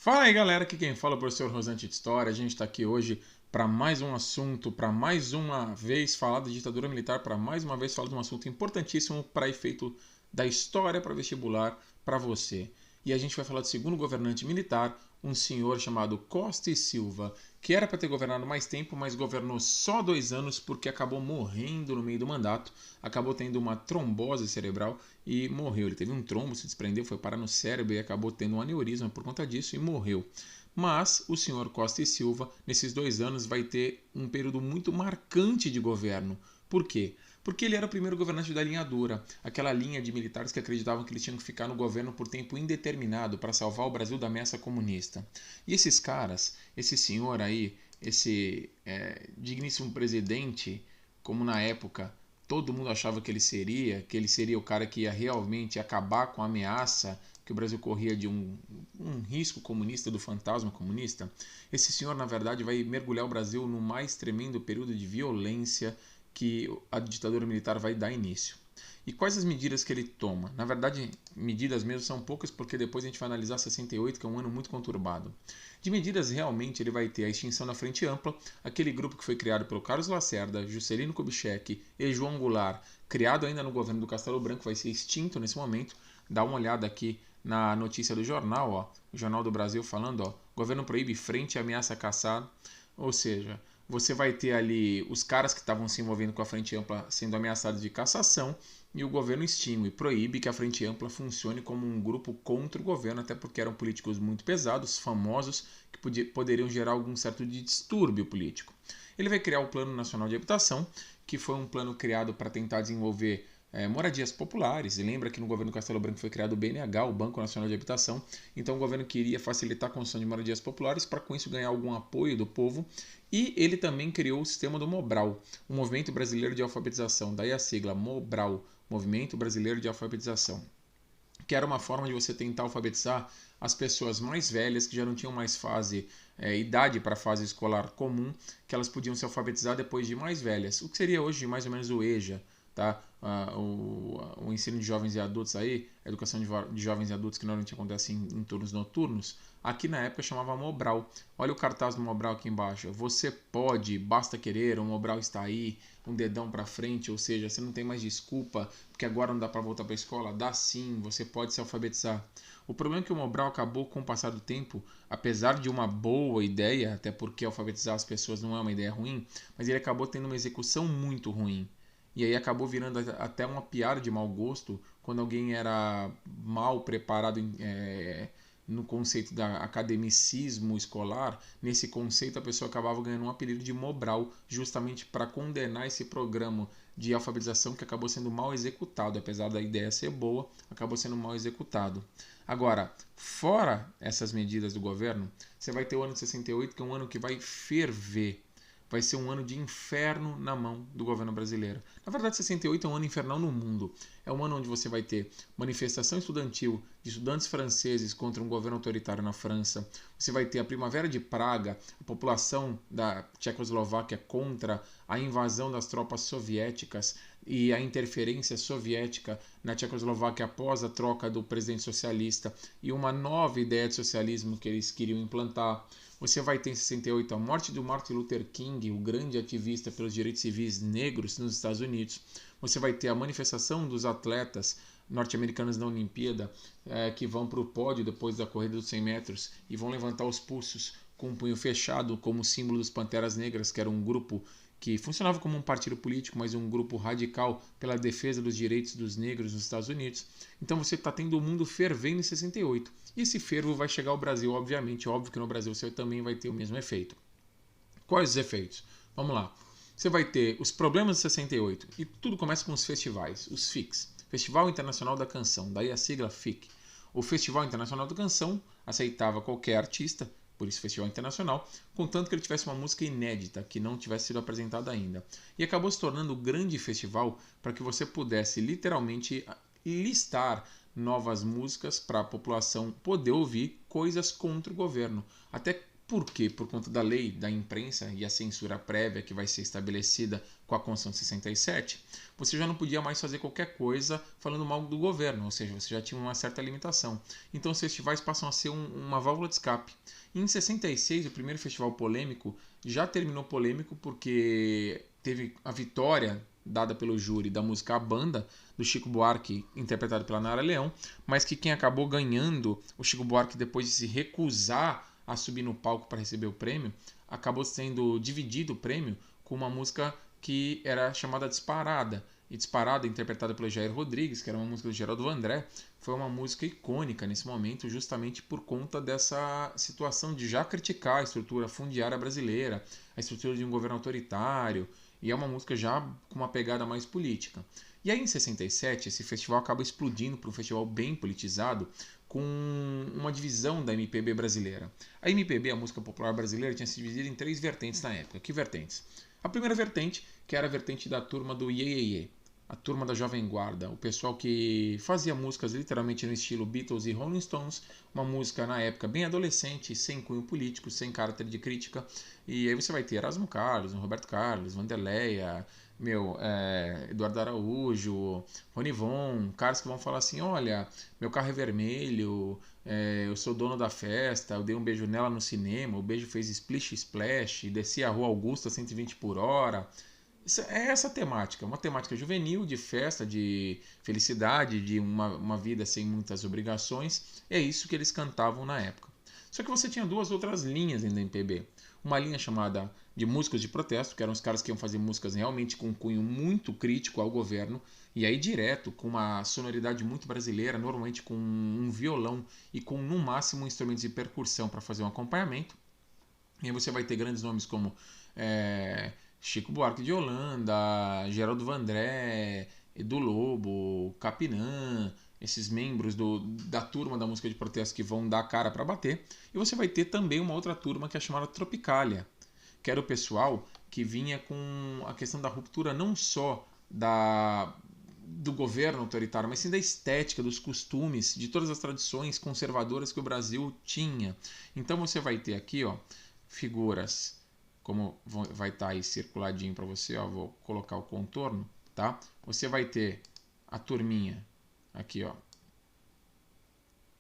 Fala aí galera, aqui quem fala é o professor Rosante de História. A gente está aqui hoje para mais um assunto, para mais uma vez falar da ditadura militar, para mais uma vez falar de um assunto importantíssimo para efeito da história para vestibular para você. E a gente vai falar do segundo governante militar, um senhor chamado Costa e Silva, que era para ter governado mais tempo, mas governou só 2 anos porque acabou morrendo no meio do mandato, acabou tendo uma trombose cerebral e morreu. Ele teve um trombo, se desprendeu, foi parar no cérebro e acabou tendo um aneurisma por conta disso e morreu. Mas o senhor Costa e Silva, nesses 2 anos, vai ter um período muito marcante de governo. Por quê? Porque ele era o primeiro governante da linha dura, aquela linha de militares que acreditavam que eles tinham que ficar no governo por tempo indeterminado para salvar o Brasil da ameaça comunista. E esses caras, esse senhor aí, esse digníssimo presidente, como na época todo mundo achava que ele seria o cara que ia realmente acabar com a ameaça que o Brasil corria de um risco comunista, do fantasma comunista, esse senhor, na verdade, vai mergulhar o Brasil no mais tremendo período de violência que a ditadura militar vai dar início. E quais as medidas que ele toma? Na verdade, medidas mesmo são poucas, porque depois a gente vai analisar 68, que é um ano muito conturbado. De medidas, realmente, ele vai ter a extinção da Frente Ampla, aquele grupo que foi criado pelo Carlos Lacerda, Juscelino Kubitschek e João Goulart, criado ainda no governo do Castelo Branco, vai ser extinto nesse momento. Dá uma olhada aqui na notícia do jornal, ó, o Jornal do Brasil falando, ó, governo proíbe frente e ameaça caçar, ou seja, você vai ter ali os caras que estavam se envolvendo com a Frente Ampla sendo ameaçados de cassação e o governo extingue e proíbe que a Frente Ampla funcione como um grupo contra o governo, até porque eram políticos muito pesados, famosos, que poderiam gerar algum certo distúrbio político. Ele vai criar o Plano Nacional de Habitação, que foi um plano criado para tentar desenvolver moradias populares. E lembra que no governo Castelo Branco foi criado o BNH, o Banco Nacional de Habitação. Então o governo queria facilitar a construção de moradias populares para com isso ganhar algum apoio do povo. E ele também criou o sistema do Mobral, o Movimento Brasileiro de Alfabetização, daí a sigla Mobral, Movimento Brasileiro de Alfabetização, que era uma forma de você tentar alfabetizar as pessoas mais velhas que já não tinham mais idade para a fase escolar comum, que elas podiam se alfabetizar depois de mais velhas, o que seria hoje mais ou menos o EJA, tá? O ensino de jovens e adultos aí, a educação de jovens e adultos que normalmente acontece em turnos noturnos, aqui na época chamava Mobral. Olha o cartaz do Mobral aqui embaixo. Você pode, basta querer, o Mobral está aí, um dedão para frente, ou seja, você não tem mais desculpa, porque agora não dá para voltar para a escola. Dá sim, você pode se alfabetizar. O problema é que o Mobral acabou com o passar do tempo, apesar de uma boa ideia, até porque alfabetizar as pessoas não é uma ideia ruim, mas ele acabou tendo uma execução muito ruim. E aí acabou virando até uma piada de mau gosto quando alguém era mal preparado no conceito da academicismo escolar. Nesse conceito a pessoa acabava ganhando um apelido de Mobral, justamente para condenar esse programa de alfabetização que acabou sendo mal executado. Apesar da ideia ser boa, acabou sendo mal executado. Agora, fora essas medidas do governo, você vai ter o ano de 68, que é um ano que vai ferver. Vai ser um ano de inferno na mão do governo brasileiro. Na verdade, 68 é um ano infernal no mundo. É um ano onde você vai ter manifestação estudantil de estudantes franceses contra um governo autoritário na França. Você vai ter a Primavera de Praga, a população da Tchecoslováquia contra a invasão das tropas soviéticas e a interferência soviética na Tchecoslováquia após a troca do presidente socialista e uma nova ideia de socialismo que eles queriam implantar. Você vai ter em 68 a morte do Martin Luther King, o grande ativista pelos direitos civis negros nos Estados Unidos. Você vai ter a manifestação dos atletas norte-americanos na Olimpíada que vão para o pódio depois da corrida dos 100 metros e vão levantar os pulsos com um punho fechado como símbolo dos Panteras Negras, que era um grupo que funcionava como um partido político, mas um grupo radical pela defesa dos direitos dos negros nos Estados Unidos. Então você está tendo o mundo fervendo em 68. E esse fervo vai chegar ao Brasil, obviamente. Óbvio que no Brasil você também vai ter o mesmo efeito. Quais os efeitos? Vamos lá. Você vai ter os problemas de 68. E tudo começa com os festivais, os FICs. Festival Internacional da Canção, daí a sigla FIC. O Festival Internacional da Canção aceitava qualquer artista, por isso Festival Internacional, contanto que ele tivesse uma música inédita, que não tivesse sido apresentada ainda. E acabou se tornando um grande festival para que você pudesse literalmente listar novas músicas para a população poder ouvir coisas contra o governo. Até Por quê? Por conta da lei da imprensa e a censura prévia que vai ser estabelecida com a Constituição de 67, você já não podia mais fazer qualquer coisa falando mal do governo, ou seja, você já tinha uma certa limitação. Então os festivais passam a ser uma válvula de escape. E em 66, o primeiro festival polêmico já terminou polêmico porque teve a vitória dada pelo júri da música A Banda, do Chico Buarque, interpretado pela Nara Leão, mas que quem acabou ganhando, o Chico Buarque, depois de se recusar a subir no palco para receber o prêmio, acabou sendo dividido o prêmio com uma música que era chamada Disparada. E Disparada, interpretada pelo Jair Rodrigues, que era uma música do Geraldo Vandré, foi uma música icônica nesse momento, justamente por conta dessa situação de já criticar a estrutura fundiária brasileira, a estrutura de um governo autoritário, e é uma música já com uma pegada mais política. E aí em 67, esse festival acaba explodindo para um festival bem politizado, com uma divisão da MPB brasileira. A MPB, a música popular brasileira, tinha se dividido em 3 vertentes na época. Que vertentes? A primeira vertente, que era a vertente da turma do Iê, Iê, Iê, a turma da Jovem Guarda, o pessoal que fazia músicas literalmente no estilo Beatles e Rolling Stones, uma música na época bem adolescente, sem cunho político, sem caráter de crítica. E aí você vai ter Erasmo Carlos, Roberto Carlos, Vanderleia, Eduardo Araújo, Ronivon, caras que vão falar assim, olha, meu carro é vermelho, eu sou dono da festa, eu dei um beijo nela no cinema, o beijo fez splish splash, desci a rua Augusta a 120 por hora. É essa temática, uma temática juvenil, de festa, de felicidade, de uma vida sem muitas obrigações. É isso que eles cantavam na época. Só que você tinha 2 outras linhas dentro da MPB. Uma linha chamada de músicas de protesto, que eram os caras que iam fazer músicas realmente com um cunho muito crítico ao governo, e aí direto, com uma sonoridade muito brasileira, normalmente com um violão e com no máximo instrumentos de percussão para fazer um acompanhamento. E aí você vai ter grandes nomes como Chico Buarque de Holanda, Geraldo Vandré, Edu Lobo, Capinã, esses membros da turma da música de protesto que vão dar a cara para bater. E você vai ter também uma outra turma que é chamada Tropicália, que era o pessoal que vinha com a questão da ruptura não só do governo autoritário, mas sim da estética, dos costumes, de todas as tradições conservadoras que o Brasil tinha. Então você vai ter aqui figuras, como vai estar aí circuladinho para você, vou colocar o contorno, tá? Você vai ter a turminha aqui,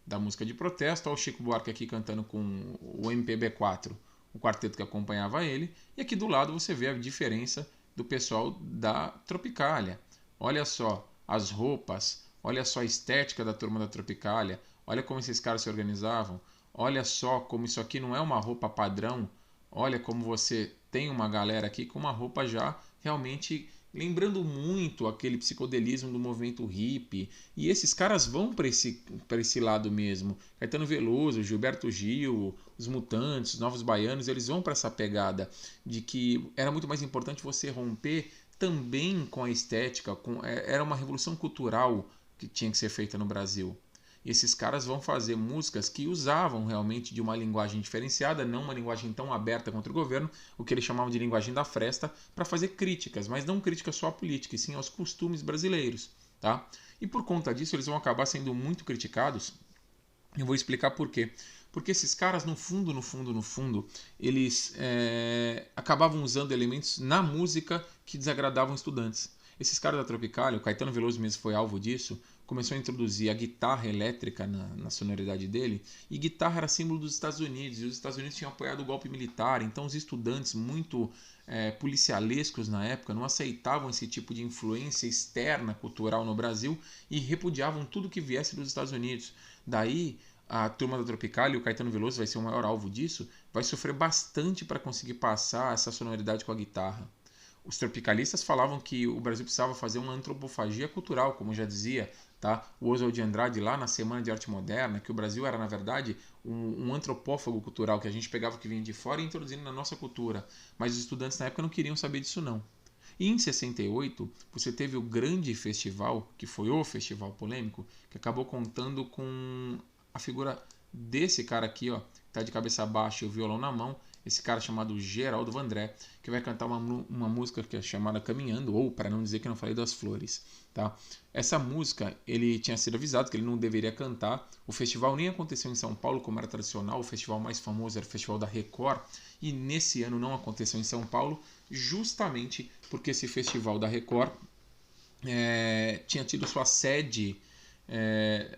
da música de protesto, o Chico Buarque aqui cantando com o MPB4, o quarteto que acompanhava ele, e aqui do lado você vê a diferença do pessoal da Tropicália. Olha só as roupas, olha só a estética da turma da Tropicália, olha como esses caras se organizavam, olha só como isso aqui não é uma roupa padrão, olha como você tem uma galera aqui com uma roupa já realmente lembrando muito aquele psicodelismo do movimento hippie. E esses caras vão para esse lado mesmo. Caetano Veloso, Gilberto Gil, os Mutantes, os Novos Baianos, eles vão para essa pegada de que era muito mais importante você romper também com a estética. Era uma revolução cultural que tinha que ser feita no Brasil. E esses caras vão fazer músicas que usavam realmente de uma linguagem diferenciada, não uma linguagem tão aberta contra o governo, o que eles chamavam de linguagem da fresta, para fazer críticas, mas não críticas só à política, e sim aos costumes brasileiros. Tá? E por conta disso eles vão acabar sendo muito criticados. Eu vou explicar por quê. Porque esses caras, no fundo, eles acabavam usando elementos na música que desagradavam estudantes. Esses caras da Tropicália, o Caetano Veloso mesmo foi alvo disso, começou a introduzir a guitarra elétrica na sonoridade dele, e guitarra era símbolo dos Estados Unidos, e os Estados Unidos tinham apoiado o golpe militar, então os estudantes muito policialescos na época não aceitavam esse tipo de influência externa cultural no Brasil e repudiavam tudo que viesse dos Estados Unidos. Daí a turma da Tropicália, e o Caetano Veloso vai ser o maior alvo disso, vai sofrer bastante para conseguir passar essa sonoridade com a guitarra. Os tropicalistas falavam que o Brasil precisava fazer uma antropofagia cultural, como já dizia o Oswald de Andrade lá na Semana de Arte Moderna, que o Brasil era, na verdade, um antropófago cultural, que a gente pegava o que vinha de fora e introduzindo na nossa cultura. Mas os estudantes na época não queriam saber disso não. E em 68, você teve o grande festival, que foi o festival polêmico, que acabou contando com a figura desse cara aqui, que está de cabeça baixa e o violão na mão. esse cara chamado Geraldo Vandré, que vai cantar uma música que é chamada Caminhando, ou para não dizer que eu não falei das flores. Tá? Essa música, ele tinha sido avisado que ele não deveria cantar. O festival nem aconteceu em São Paulo, como era tradicional. O festival mais famoso era o Festival da Record, e nesse ano não aconteceu em São Paulo, justamente porque esse festival da Record tinha tido sua sede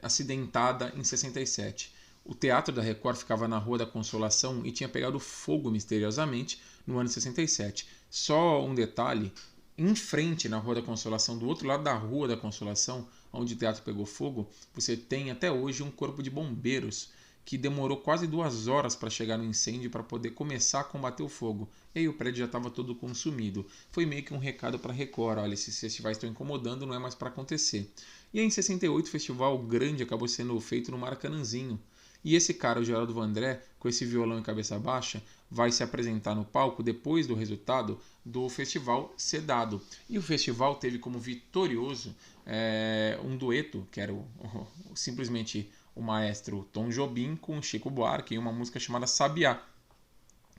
acidentada em 67. O Teatro da Record ficava na Rua da Consolação e tinha pegado fogo misteriosamente no ano de 67. Só um detalhe, em frente na Rua da Consolação, do outro lado da Rua da Consolação, onde o teatro pegou fogo, você tem até hoje um corpo de bombeiros que demorou quase 2 horas para chegar no incêndio para poder começar a combater o fogo. E aí o prédio já estava todo consumido. Foi meio que um recado para a Record, olha, esses festivais estão incomodando, não é mais para acontecer. E aí em 68 o festival grande acabou sendo feito no Maracanãzinho. E esse cara, o Geraldo Vandré, com esse violão em cabeça baixa, vai se apresentar no palco depois do resultado do festival ser dado. E o festival teve como vitorioso um dueto, que era simplesmente o maestro Tom Jobim com Chico Buarque, em uma música chamada Sabiá,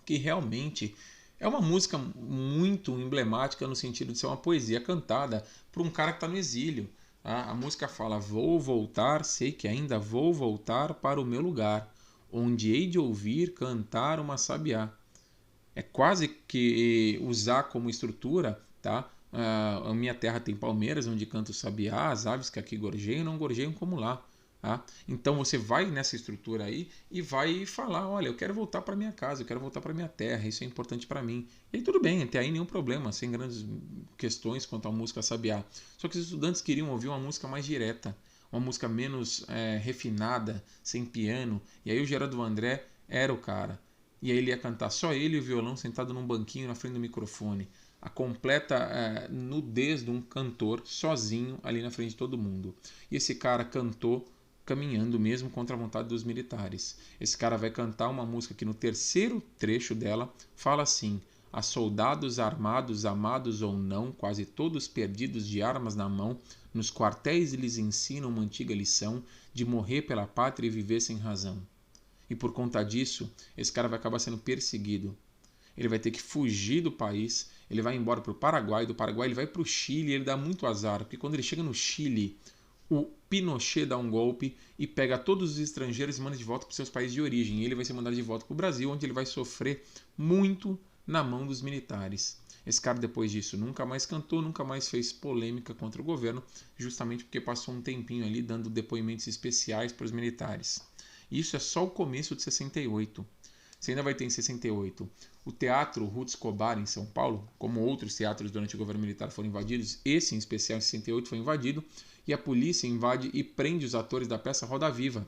que realmente é uma música muito emblemática no sentido de ser uma poesia cantada por um cara que está no exílio. A música fala: vou voltar, sei que ainda vou voltar para o meu lugar, onde hei de ouvir cantar uma sabiá. É quase que usar como estrutura, tá? A minha terra tem palmeiras, onde canto sabiá, as aves que aqui gorjeiam não gorjeiam como lá. Tá? Então você vai nessa estrutura aí e vai falar: olha, eu quero voltar para minha casa, eu quero voltar para minha terra, isso é importante para mim. E aí tudo bem, até aí nenhum problema, sem grandes questões quanto à música sabiá. Só que os estudantes queriam ouvir uma música mais direta, uma música menos refinada, sem piano. E aí o Geraldo Vandré era o cara. E aí ele ia cantar só ele e o violão sentado num banquinho na frente do microfone. A completa nudez de um cantor sozinho ali na frente de todo mundo. E esse cara cantou caminhando mesmo contra a vontade dos militares. Esse cara vai cantar uma música que no terceiro trecho dela fala assim: a soldados armados, amados ou não, quase todos perdidos de armas na mão, nos quartéis lhes ensinam uma antiga lição de morrer pela pátria e viver sem razão. E por conta disso, esse cara vai acabar sendo perseguido. Ele vai ter que fugir do país, ele vai embora para o Paraguai, do Paraguai ele vai para o Chile, e ele dá muito azar, porque quando ele chega no Chile, o Pinochet dá um golpe e pega todos os estrangeiros e manda de volta para os seus países de origem. E ele vai ser mandado de volta para o Brasil, onde ele vai sofrer muito na mão dos militares. Esse cara, depois disso, nunca mais cantou, nunca mais fez polêmica contra o governo, justamente porque passou um tempinho ali dando depoimentos especiais para os militares. Isso é só o começo de 68. Você ainda vai ter em 68 o Teatro Ruth Escobar em São Paulo, como outros teatros durante o governo militar foram invadidos, esse em especial em 68 foi invadido, e a polícia invade e prende os atores da peça Roda Viva.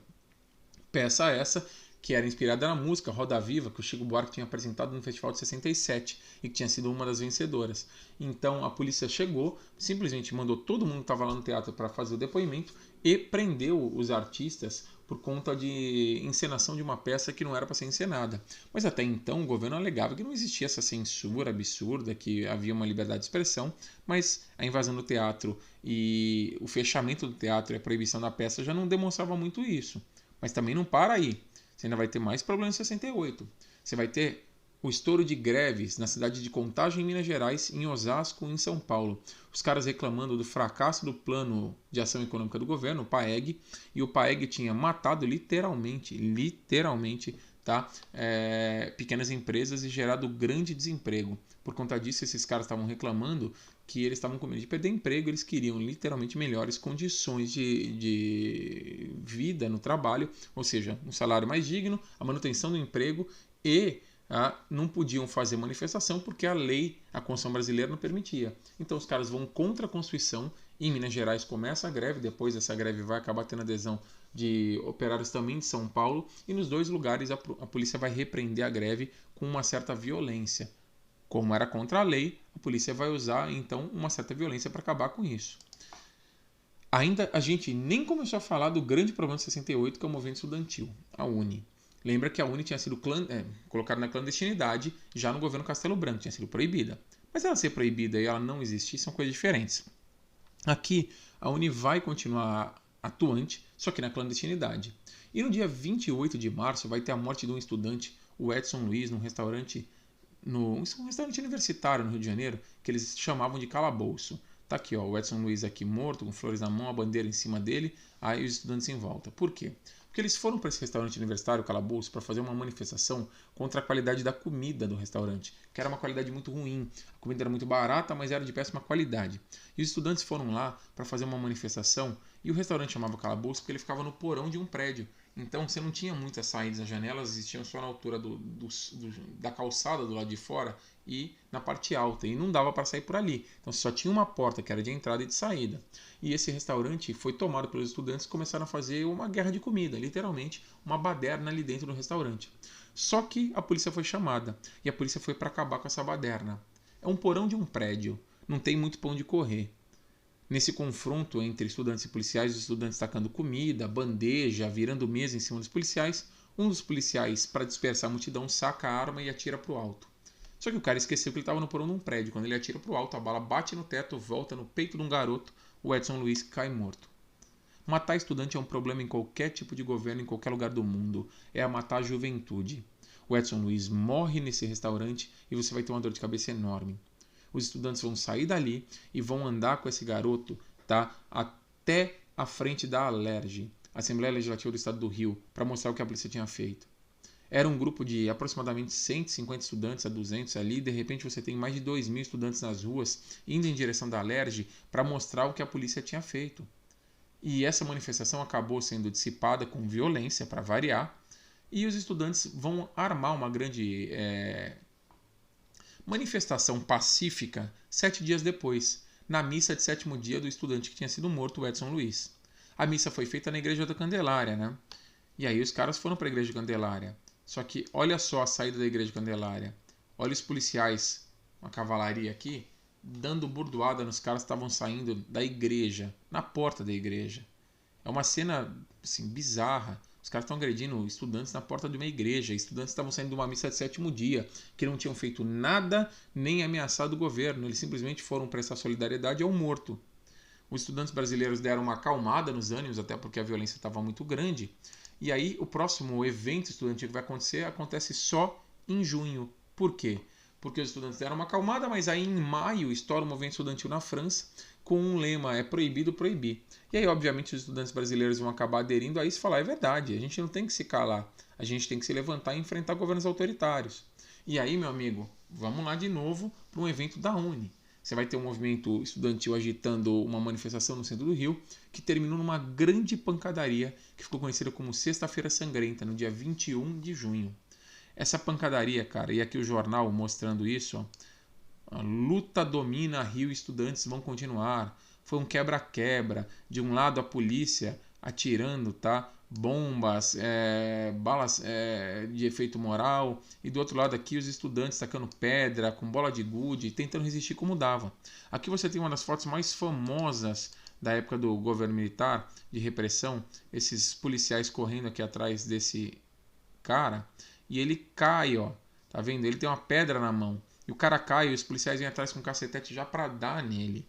Peça essa que era inspirada na música Roda Viva, que o Chico Buarque tinha apresentado no festival de 67 e que tinha sido uma das vencedoras. Então a polícia chegou, simplesmente mandou todo mundo que estava lá no teatro para fazer o depoimento e prendeu os artistas por conta de encenação de uma peça que não era para ser encenada. Mas até então o governo alegava que não existia essa censura absurda, que havia uma liberdade de expressão, mas a invasão do teatro e o fechamento do teatro e a proibição da peça já não demonstravam muito isso. Mas também não para aí. Você ainda vai ter mais problemas em 68. Você vai ter o estouro de greves na cidade de Contagem, em Minas Gerais, em Osasco, em São Paulo. Os caras reclamando do fracasso do Plano de Ação Econômica do Governo, o PAEG, e o PAEG tinha matado literalmente, tá? Pequenas empresas e gerado grande desemprego. Por conta disso, esses caras estavam reclamando que eles estavam com medo de perder emprego, eles queriam literalmente melhores condições de vida no trabalho, ou seja, um salário mais digno, a manutenção do emprego e não podiam fazer manifestação porque a lei, a Constituição brasileira não permitia. Então os caras vão contra a Constituição. Em Minas Gerais começa a greve, depois essa greve vai acabar tendo adesão de operários também de São Paulo, e nos dois lugares a polícia vai repreender a greve com uma certa violência. Como era contra a lei, a polícia vai usar então uma certa violência para acabar com isso. Ainda a gente nem começou a falar do grande problema de 68, que é o movimento estudantil, a UNE. Lembra que a UNE tinha sido colocada na clandestinidade já no governo Castelo Branco, tinha sido proibida. Mas ela ser proibida e ela não existir são coisas diferentes. Aqui, a UNE vai continuar atuante, só que na clandestinidade. E no dia 28 de março vai ter a morte de um estudante, o Edson Luiz, num restaurante universitário no Rio de Janeiro, que eles chamavam de calabouço. Tá aqui, ó, o Edson Luiz aqui morto, com flores na mão, a bandeira em cima dele, aí os estudantes em volta. Por quê? Porque eles foram para esse restaurante universitário, calabouço, para fazer uma manifestação contra a qualidade da comida do restaurante, que era uma qualidade muito ruim. A comida era muito barata, mas era de péssima qualidade. E os estudantes foram lá para fazer uma manifestação, e o restaurante chamava calabouço porque ele ficava no porão de um prédio. Então você não tinha muitas saídas, as janelas existiam só na altura da calçada do lado de fora e na parte alta, e não dava para sair por ali. Então você só tinha uma porta que era de entrada e de saída. E esse restaurante foi tomado pelos estudantes que começaram a fazer uma guerra de comida, literalmente uma baderna ali dentro do restaurante. Só que a polícia foi chamada e a polícia foi para acabar com essa baderna. É um porão de um prédio, não tem muito pra onde correr. Nesse confronto entre estudantes e policiais, os estudantes tacando comida, bandeja, virando mesa em cima dos policiais, um dos policiais, para dispersar a multidão, saca a arma e atira para o alto. Só que o cara esqueceu que ele estava no porão de um prédio. Quando ele atira para o alto, a bala bate no teto, volta no peito de um garoto, o Edson Luiz cai morto. Matar estudante é um problema em qualquer tipo de governo, em qualquer lugar do mundo. É a matar a juventude. O Edson Luiz morre nesse restaurante e você vai ter uma dor de cabeça enorme. Os estudantes vão sair dali e vão andar com esse garoto, tá, até a frente da Alerj, Assembleia Legislativa do Estado do Rio, para mostrar o que a polícia tinha feito. Era um grupo de aproximadamente 150 estudantes a 200 ali, de repente você tem mais de 2.000 estudantes nas ruas, indo em direção da Alerj para mostrar o que a polícia tinha feito. E essa manifestação acabou sendo dissipada com violência, para variar, e os estudantes vão armar uma grande manifestação pacífica 7 dias depois, na missa de 7º dia do estudante que tinha sido morto, o Edson Luiz. A missa foi feita na igreja da Candelária, né? E aí os caras foram para a igreja da Candelária. Só que olha só a saída da igreja da Candelária. Olha os policiais, uma cavalaria aqui, dando burdoada nos caras que estavam saindo da igreja, na porta da igreja. É uma cena assim, bizarra. Os caras estão agredindo estudantes na porta de uma igreja. Estudantes estavam saindo de uma missa de 7º dia, que não tinham feito nada nem ameaçado o governo. Eles simplesmente foram prestar solidariedade ao morto. Os estudantes brasileiros deram uma acalmada nos ânimos, até porque a violência estava muito grande. E aí o próximo evento estudantil que vai acontecer acontece só em junho. Por quê? Porque os estudantes deram uma acalmada, mas aí em maio estoura o movimento estudantil na França com um lema, é proibido proibir. E aí, obviamente, os estudantes brasileiros vão acabar aderindo a isso e falar, é verdade, a gente não tem que se calar, a gente tem que se levantar e enfrentar governos autoritários. E aí, meu amigo, vamos lá de novo para um evento da UNE. Você vai ter um movimento estudantil agitando uma manifestação no centro do Rio, que terminou numa grande pancadaria, que ficou conhecida como Sexta-feira Sangrenta, no dia 21 de junho. Essa pancadaria, cara, e aqui o jornal mostrando isso, ó, a luta domina Rio, estudantes vão continuar. Foi um quebra-quebra. De um lado a polícia atirando, tá? Bombas, balas de efeito moral. E do outro lado aqui os estudantes tacando pedra, com bola de gude, tentando resistir como dava. Aqui você tem uma das fotos mais famosas da época do governo militar, de repressão. Esses policiais correndo aqui atrás desse cara. E ele cai, ó. Tá vendo? Ele tem uma pedra na mão. E o cara cai e os policiais vêm atrás com um cacetete já para dar nele.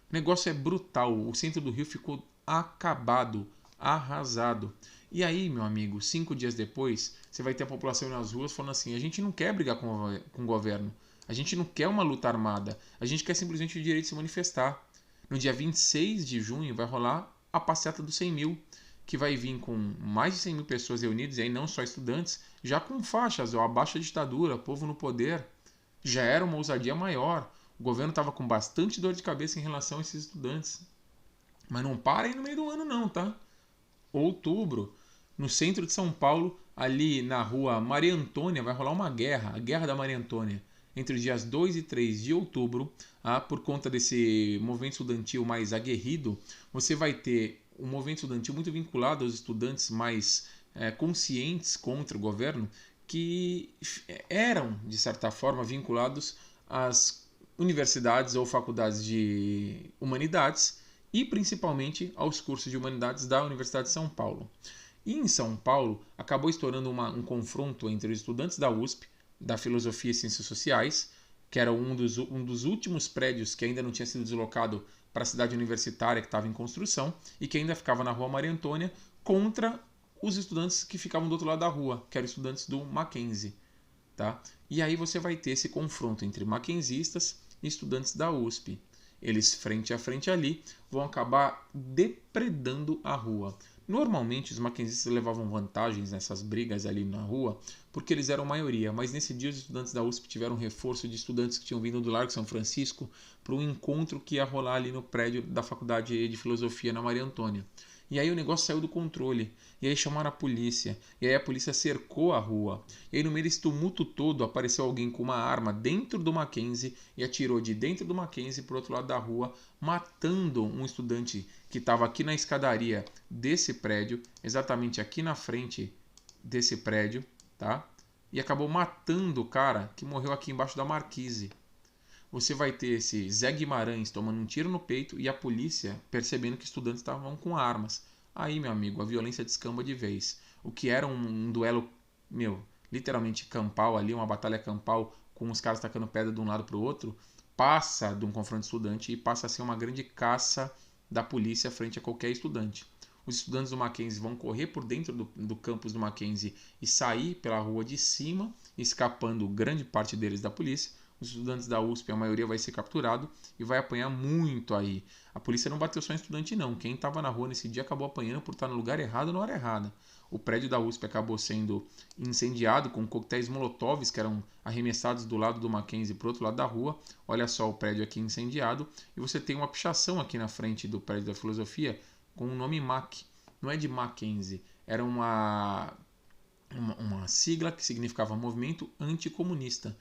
O negócio é brutal. O centro do Rio ficou acabado, arrasado. E aí, meu amigo, 5 dias depois, você vai ter a população nas ruas falando assim, a gente não quer brigar com o governo. A gente não quer uma luta armada. A gente quer simplesmente o direito de se manifestar. No dia 26 de junho vai rolar a passeata dos 100 mil, que vai vir com mais de 100 mil pessoas reunidas, e aí não só estudantes, já com faixas, ó, abaixo a ditadura, povo no poder. Já era uma ousadia maior. O governo estava com bastante dor de cabeça em relação a esses estudantes. Mas não para aí no meio do ano não, tá? Outubro, no centro de São Paulo, ali na rua Maria Antônia, vai rolar uma guerra, a Guerra da Maria Antônia, entre os dias 2 e 3 de outubro, por conta desse movimento estudantil mais aguerrido, você vai ter um movimento estudantil muito vinculado aos estudantes mais conscientes contra o governo, que eram, de certa forma, vinculados às universidades ou faculdades de humanidades e principalmente aos cursos de humanidades da Universidade de São Paulo. E em São Paulo acabou estourando um confronto entre os estudantes da USP, da Filosofia e Ciências Sociais, que era um dos últimos prédios que ainda não tinha sido deslocado para a cidade universitária que estava em construção e que ainda ficava na Rua Maria Antônia, contra os estudantes que ficavam do outro lado da rua, que eram estudantes do Mackenzie. Tá? E aí você vai ter esse confronto entre mackenzistas e estudantes da USP. Eles, frente a frente ali, vão acabar depredando a rua. Normalmente os mackenzistas levavam vantagens nessas brigas ali na rua, porque eles eram maioria, mas nesse dia os estudantes da USP tiveram um reforço de estudantes que tinham vindo do Largo São Francisco para um encontro que ia rolar ali no prédio da Faculdade de Filosofia na Maria Antônia. E aí o negócio saiu do controle. E aí chamaram a polícia. E aí a polícia cercou a rua. E aí no meio desse tumulto todo apareceu alguém com uma arma dentro do Mackenzie e atirou de dentro do Mackenzie para o outro lado da rua, matando um estudante que estava aqui na escadaria desse prédio, exatamente aqui na frente desse prédio, tá? E acabou matando o cara que morreu aqui embaixo da marquise. Você vai ter esse Zé Guimarães tomando um tiro no peito e a polícia percebendo que estudantes estavam com armas. Aí, meu amigo, a violência descamba de vez. O que era um duelo, literalmente campal ali, uma batalha campal com os caras tacando pedra de um lado para o outro, passa de um confronto estudante e passa a ser uma grande caça da polícia frente a qualquer estudante. Os estudantes do Mackenzie vão correr por dentro do campus do Mackenzie e sair pela rua de cima, escapando grande parte deles da polícia. Os estudantes da USP, a maioria vai ser capturado e vai apanhar muito aí. A polícia não bateu só em estudante não. Quem estava na rua nesse dia acabou apanhando por estar no lugar errado na hora errada. O prédio da USP acabou sendo incendiado com coquetéis molotovs que eram arremessados do lado do Mackenzie para o outro lado da rua. Olha só o prédio aqui incendiado. E você tem uma pichação aqui na frente do prédio da Filosofia com o nome Mac. Não é de Mackenzie. Era uma sigla que significava Movimento Anticomunista,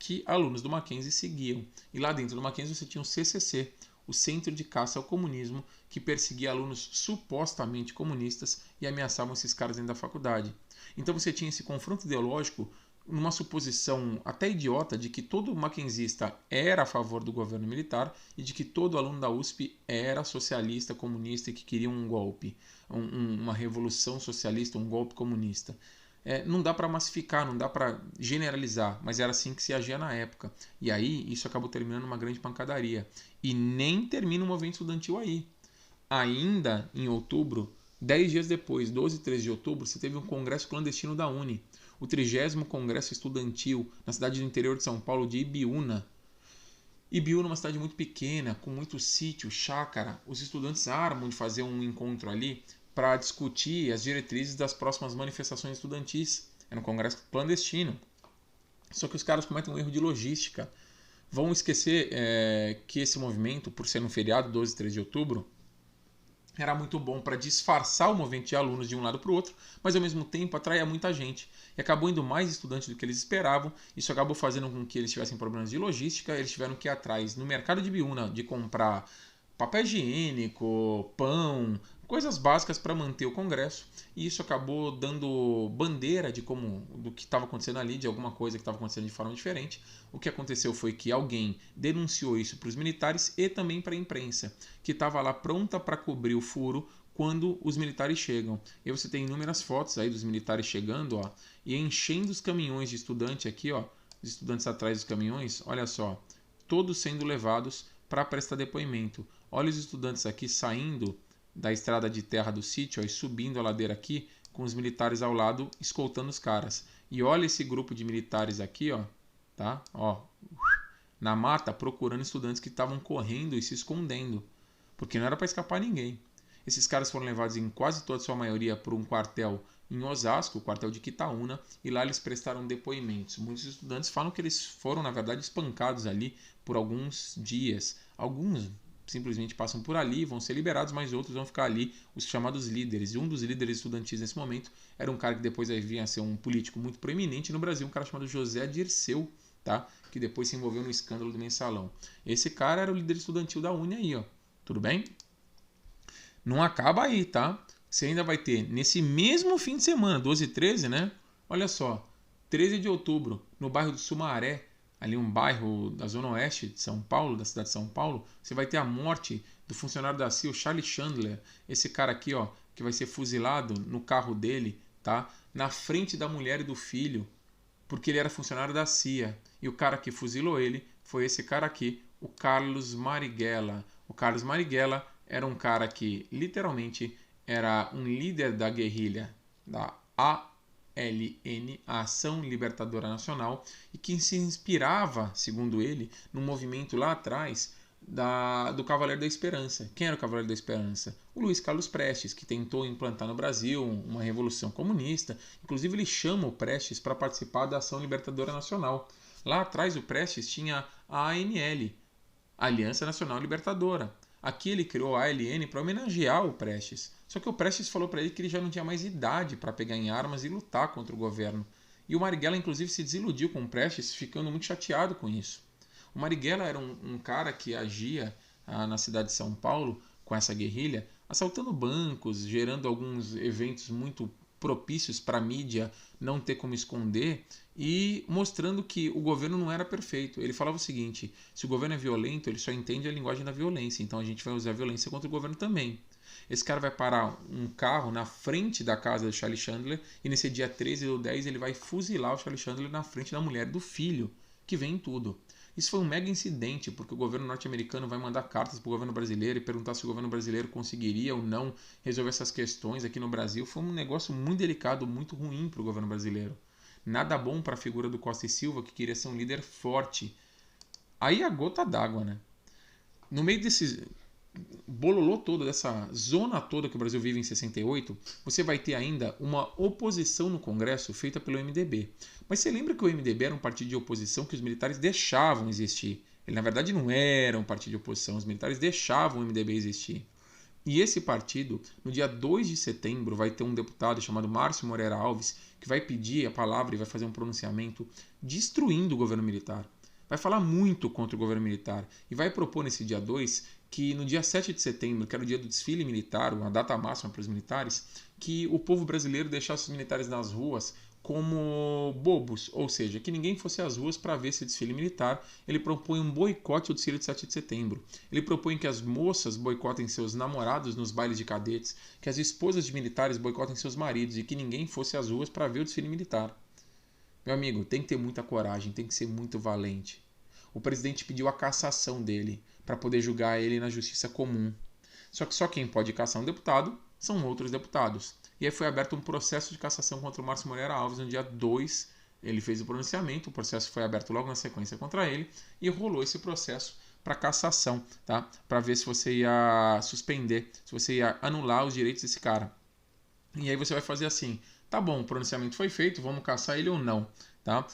que alunos do Mackenzie seguiam. E lá dentro do Mackenzie você tinha o CCC, o Centro de Caça ao Comunismo, que perseguia alunos supostamente comunistas e ameaçavam esses caras dentro da faculdade. Então você tinha esse confronto ideológico numa suposição até idiota de que todo mackenzista era a favor do governo militar e de que todo aluno da USP era socialista, comunista e que queria um golpe, uma revolução socialista, um golpe comunista. Não dá para massificar, não dá para generalizar, mas era assim que se agia na época. E aí isso acabou terminando uma grande pancadaria. E nem termina o movimento estudantil aí. Ainda em outubro, 10 dias depois, 12 e 13 de outubro, você teve um congresso clandestino da UNE, o 30º Congresso Estudantil, na cidade do interior de São Paulo, de Ibiúna. Ibiúna é uma cidade muito pequena, com muito sítio, chácara. Os estudantes armam de fazer um encontro ali para discutir as diretrizes das próximas manifestações estudantis. Era um congresso clandestino. Só que os caras cometem um erro de logística. Vão esquecer que esse movimento, por ser um feriado, 12 e 13 de outubro, era muito bom para disfarçar o movimento de alunos de um lado para o outro, mas ao mesmo tempo atraía muita gente. E acabou indo mais estudantes do que eles esperavam. Isso acabou fazendo com que eles tivessem problemas de logística. Eles tiveram que ir atrás no mercado de Ibiúna de comprar papel higiênico, pão, coisas básicas para manter o congresso, e isso acabou dando bandeira do que estava acontecendo ali, de alguma coisa que estava acontecendo de forma diferente. O que aconteceu foi que alguém denunciou isso para os militares e também para a imprensa, que estava lá pronta para cobrir o furo quando os militares chegam. E você tem inúmeras fotos aí dos militares chegando, ó, e enchendo os caminhões de estudante aqui, ó, os estudantes atrás dos caminhões, olha só, todos sendo levados para prestar depoimento. Olha os estudantes aqui saindo da estrada de terra do sítio, ó, e subindo a ladeira aqui, com os militares ao lado, escoltando os caras. E olha esse grupo de militares aqui, ó, tá? Ó, na mata, procurando estudantes que estavam correndo e se escondendo, porque não era para escapar ninguém. Esses caras foram levados em quase toda a sua maioria por um quartel em Osasco, o quartel de Quitaúna, e lá eles prestaram depoimentos. Muitos estudantes falam que eles foram, na verdade, espancados ali por alguns dias. Alguns simplesmente passam por ali, vão ser liberados, mas outros vão ficar ali, os chamados líderes. E um dos líderes estudantis nesse momento era um cara que depois vinha a ser um político muito proeminente no Brasil, um cara chamado José Dirceu, tá? Que depois se envolveu no escândalo do Mensalão. Esse cara era o líder estudantil da UNE aí, ó. Tudo bem? Não acaba aí, tá? Você ainda vai ter, nesse mesmo fim de semana, 12 e 13, né? Olha só, 13 de outubro, no bairro do Sumaré, ali um bairro da zona oeste de São Paulo, da cidade de São Paulo, você vai ter a morte do funcionário da CIA, o Charlie Chandler, esse cara aqui, ó, que vai ser fuzilado no carro dele, tá? Na frente da mulher e do filho, porque ele era funcionário da CIA. E o cara que fuzilou ele foi esse cara aqui, o Carlos Marighella. O Carlos Marighella era um cara que, literalmente, era um líder da guerrilha da ALN, a Ação Libertadora Nacional, e que se inspirava, segundo ele, num movimento lá atrás do Cavaleiro da Esperança. Quem era o Cavaleiro da Esperança? O Luiz Carlos Prestes, que tentou implantar no Brasil uma revolução comunista. Inclusive, ele chama o Prestes para participar da Ação Libertadora Nacional. Lá atrás, o Prestes tinha a ANL, Aliança Nacional Libertadora. Aqui ele criou a ALN para homenagear o Prestes. Só que o Prestes falou para ele que ele já não tinha mais idade para pegar em armas e lutar contra o governo. E o Marighella, inclusive, se desiludiu com o Prestes, ficando muito chateado com isso. O Marighella era um cara que agia na cidade de São Paulo com essa guerrilha, assaltando bancos, gerando alguns eventos muito propícios para a mídia não ter como esconder e mostrando que o governo não era perfeito. Ele falava o seguinte: se o governo é violento, ele só entende a linguagem da violência, então a gente vai usar a violência contra o governo também. Esse cara vai parar um carro na frente da casa do Charlie Chandler e nesse dia 13/10 ele vai fuzilar o Charlie Chandler na frente da mulher do filho, que vem em tudo. Isso foi um mega incidente, porque o governo norte-americano vai mandar cartas para o governo brasileiro e perguntar se o governo brasileiro conseguiria ou não resolver essas questões aqui no Brasil. Foi um negócio muito delicado, muito ruim para o governo brasileiro. Nada bom para a figura do Costa e Silva, que queria ser um líder forte. Aí a gota d'água, né? No meio desse bololô todo, dessa zona toda que o Brasil vive em 68, você vai ter ainda uma oposição no Congresso feita pelo MDB. Mas você lembra que o MDB era um partido de oposição que os militares deixavam existir? Ele, na verdade, não era um partido de oposição, os militares deixavam o MDB existir. E esse partido, no dia 2 de setembro, vai ter um deputado chamado Márcio Moreira Alves que vai pedir a palavra e vai fazer um pronunciamento destruindo o governo militar. Vai falar muito contra o governo militar e vai propor nesse dia 2 que no dia 7 de setembro, que era o dia do desfile militar, uma data máxima para os militares, que o povo brasileiro deixasse os militares nas ruas como bobos, ou seja, que ninguém fosse às ruas para ver esse desfile militar. Ele propõe um boicote ao desfile de 7 de setembro. Ele propõe que as moças boicotem seus namorados nos bailes de cadetes, que as esposas de militares boicotem seus maridos e que ninguém fosse às ruas para ver o desfile militar. Meu amigo, tem que ter muita coragem, tem que ser muito valente. O presidente pediu a cassação dele para poder julgar ele na justiça comum. Só que só quem pode caçar um deputado são outros deputados. E aí foi aberto um processo de cassação contra o Márcio Moreira Alves no dia 2. Ele fez o pronunciamento, o processo foi aberto logo na sequência contra ele e rolou esse processo para cassação, tá? Para ver se você ia suspender, se você ia anular os direitos desse cara. E aí você vai fazer assim: tá bom, o pronunciamento foi feito, vamos caçar ele ou não, tá?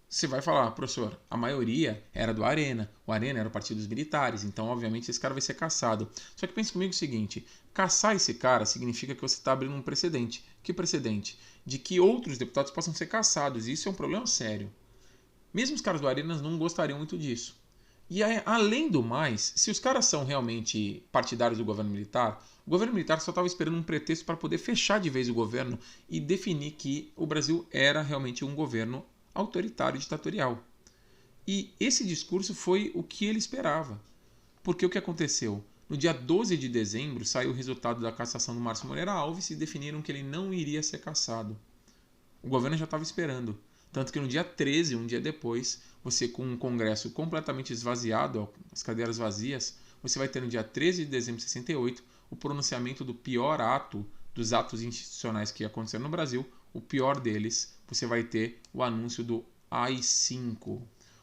Você vai falar: professor, a maioria era do Arena. O Arena era o partido dos militares, então obviamente esse cara vai ser cassado. Só que pense comigo o seguinte: caçar esse cara significa que você está abrindo um precedente. Que precedente? De que outros deputados possam ser caçados, e isso é um problema sério. Mesmo os caras do Arena não gostariam muito disso. E aí, além do mais, se os caras são realmente partidários do governo militar, o governo militar só estava esperando um pretexto para poder fechar de vez o governo e definir que o Brasil era realmente um governo autoritário e ditatorial. E esse discurso foi o que ele esperava. Porque o que aconteceu? No dia 12 de dezembro saiu o resultado da cassação do Márcio Moreira Alves e definiram que ele não iria ser cassado. O governo já estava esperando. Tanto que no dia 13, um dia depois, você com um congresso completamente esvaziado, as cadeiras vazias, você vai ter no dia 13 de dezembro de 68 o pronunciamento do pior ato dos atos institucionais que aconteceram no Brasil. O pior deles, você vai ter o anúncio do AI-5.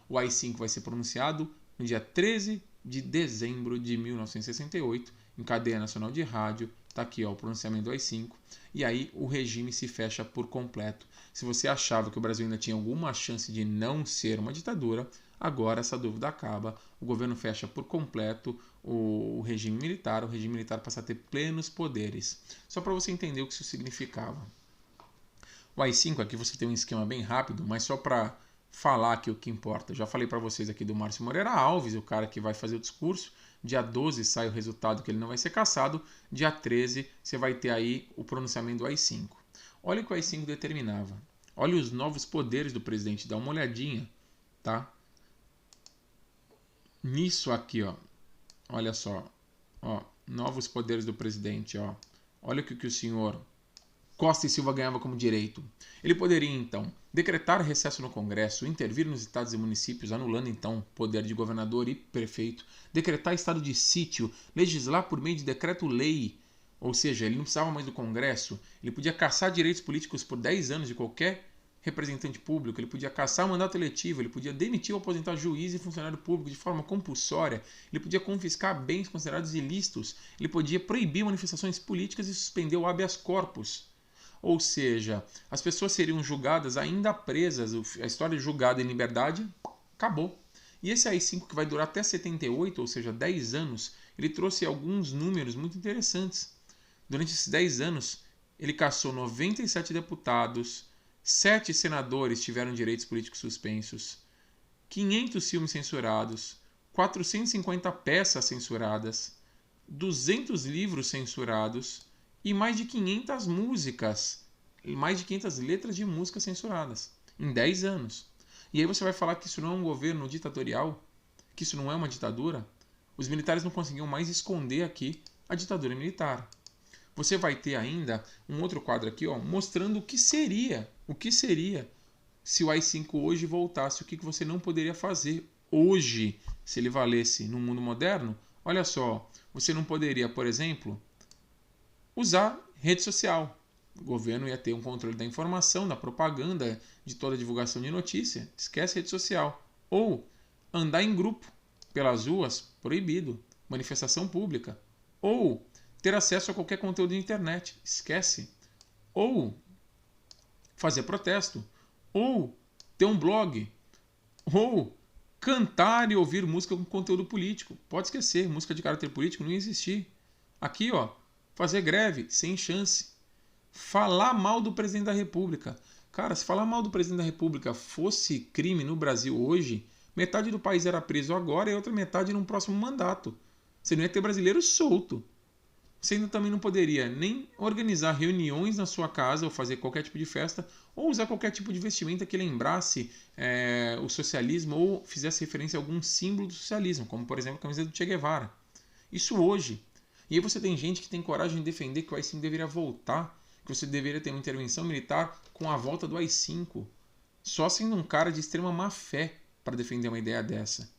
O AI-5 vai ser pronunciado no dia 13 de dezembro de 1968, em cadeia nacional de rádio. Está aqui ó, o pronunciamento do AI-5. E aí o regime se fecha por completo. Se você achava que o Brasil ainda tinha alguma chance de não ser uma ditadura, agora essa dúvida acaba. O governo fecha por completo o regime militar passa a ter plenos poderes. Só para você entender o que isso significava. O AI-5 aqui você tem um esquema bem rápido, mas só para falar aqui o que importa. Já falei para vocês aqui do Márcio Moreira Alves, o cara que vai fazer o discurso. Dia 12 sai o resultado que ele não vai ser cassado. Dia 13 você vai ter aí o pronunciamento do AI-5. Olha o que o AI-5 determinava. Olha os novos poderes do presidente. Dá uma olhadinha, tá? Nisso aqui, ó. Olha só. Ó, novos poderes do presidente, ó. Olha o que o senhor Costa e Silva ganhava como direito. Ele poderia, então, decretar recesso no Congresso, intervir nos estados e municípios, anulando, então, o poder de governador e prefeito, decretar estado de sítio, legislar por meio de decreto-lei, Ou seja, ele não precisava mais do Congresso, ele podia caçar direitos políticos por 10 anos de qualquer representante público, ele podia caçar o mandato eletivo, ele podia demitir ou aposentar juiz e funcionário público de forma compulsória, ele podia confiscar bens considerados ilícitos, ele podia proibir manifestações políticas e suspender o habeas corpus. Ou seja, as pessoas seriam julgadas ainda presas, a história de julgada em liberdade acabou. E esse AI-5 que vai durar até 78, ou seja, 10 anos, ele trouxe alguns números muito interessantes. Durante esses 10 anos, ele caçou 97 deputados, 7 senadores tiveram direitos políticos suspensos, 500 filmes censurados, 450 peças censuradas, 200 livros censurados e mais de 500 músicas, e mais de 500 letras de música censuradas, em 10 anos. E aí você vai falar que isso não é um governo ditatorial? Que isso não é uma ditadura? Os militares não conseguiam mais esconder aqui a ditadura militar. Você vai ter ainda um outro quadro aqui, ó, mostrando o que seria se o AI-5 hoje voltasse, o que você não poderia fazer hoje se ele valesse no mundo moderno. Olha só, você não poderia, por exemplo, usar rede social. O governo ia ter um controle da informação, da propaganda, de toda a divulgação de notícia. Esquece rede social. Ou andar em grupo pelas ruas, proibido. Manifestação pública. Ou ter acesso a qualquer conteúdo de internet. Esquece. Ou fazer protesto. Ou ter um blog. Ou cantar e ouvir música com conteúdo político. Pode esquecer, música de caráter político não ia existir. Aqui, ó, fazer greve, sem chance. Falar mal do presidente da República. Cara, se falar mal do presidente da República fosse crime no Brasil hoje, metade do país era preso agora e outra metade num próximo mandato. Você não ia ter brasileiro solto. Você ainda também não poderia nem organizar reuniões na sua casa ou fazer qualquer tipo de festa ou usar qualquer tipo de vestimenta que lembrasse o socialismo ou fizesse referência a algum símbolo do socialismo, como por exemplo a camiseta do Che Guevara. Isso hoje. E aí você tem gente que tem coragem de defender que o AI-5 deveria voltar, que você deveria ter uma intervenção militar com a volta do AI-5, só sendo um cara de extrema má fé para defender uma ideia dessa.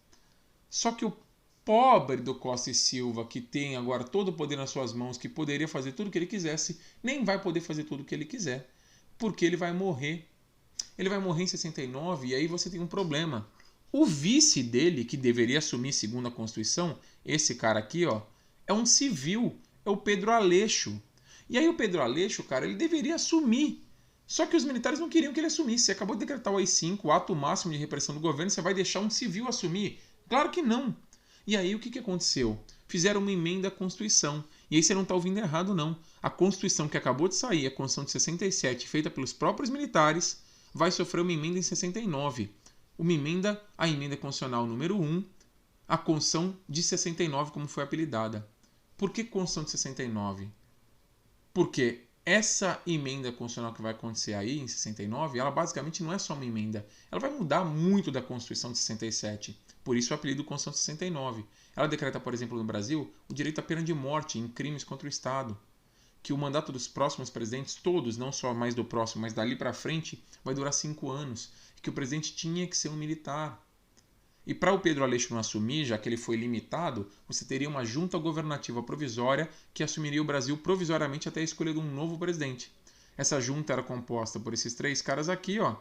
Só que o pobre do Costa e Silva, que tem agora todo o poder nas suas mãos, que poderia fazer tudo o que ele quisesse, nem vai poder fazer tudo o que ele quiser, porque ele vai morrer. Ele vai morrer em 69 e aí você tem um problema. O vice dele, que deveria assumir segundo a Constituição, esse cara aqui, ó, é um civil, é o Pedro Aleixo. E aí o Pedro Aleixo, cara, ele deveria assumir. Só que os militares não queriam que ele assumisse. Você acabou de decretar o AI-5, o ato máximo de repressão do governo, você vai deixar um civil assumir? Claro que não. E aí o que aconteceu? Fizeram uma emenda à Constituição. E aí você não está ouvindo errado, não. A Constituição que acabou de sair, a Constituição de 67, feita pelos próprios militares, vai sofrer uma emenda em 69. Uma emenda, a emenda constitucional número 1, a Constituição de 69, como foi apelidada. Por que Constituição de 69? Porque essa emenda constitucional que vai acontecer aí em 69, ela basicamente não é só uma emenda. Ela vai mudar muito da Constituição de 67. Por isso o apelido Constituição de 69. Ela decreta, por exemplo, no Brasil, o direito à pena de morte em crimes contra o Estado. Que o mandato dos próximos presidentes, todos, não só mais do próximo, mas dali para frente, vai durar 5 anos. Que o presidente tinha que ser um militar. E para o Pedro Aleixo não assumir, já que ele foi limitado, você teria uma junta governativa provisória que assumiria o Brasil provisoriamente até a escolha de um novo presidente. Essa junta era composta por esses 3 caras aqui, ó.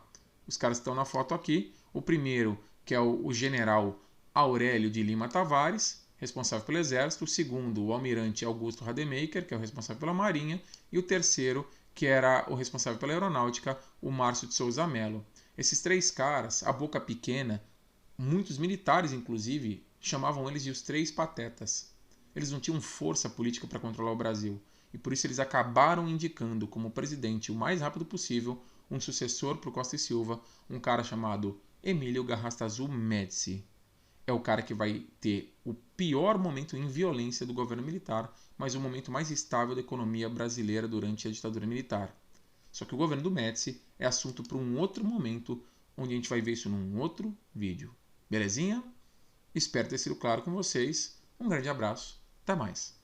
Os caras que estão na foto aqui. O primeiro, que é o general Aurélio de Lima Tavares, responsável pelo Exército. O segundo, o almirante Augusto Rademacher, que é o responsável pela Marinha. E o terceiro, que era o responsável pela Aeronáutica, o Márcio de Souza Mello. Esses 3 caras, a boca pequena, muitos militares, inclusive, chamavam eles de os 3 patetas. Eles não tinham força política para controlar o Brasil. E por isso eles acabaram indicando como presidente, o mais rápido possível, um sucessor para o Costa e Silva, um cara chamado Emílio Garrastazu Médici. É o cara que vai ter o pior momento em violência do governo militar, mas o momento mais estável da economia brasileira durante a ditadura militar. Só que o governo do Médici é assunto para um outro momento, onde a gente vai ver isso num outro vídeo. Belezinha? Espero ter sido claro com vocês. Um grande abraço. Até mais.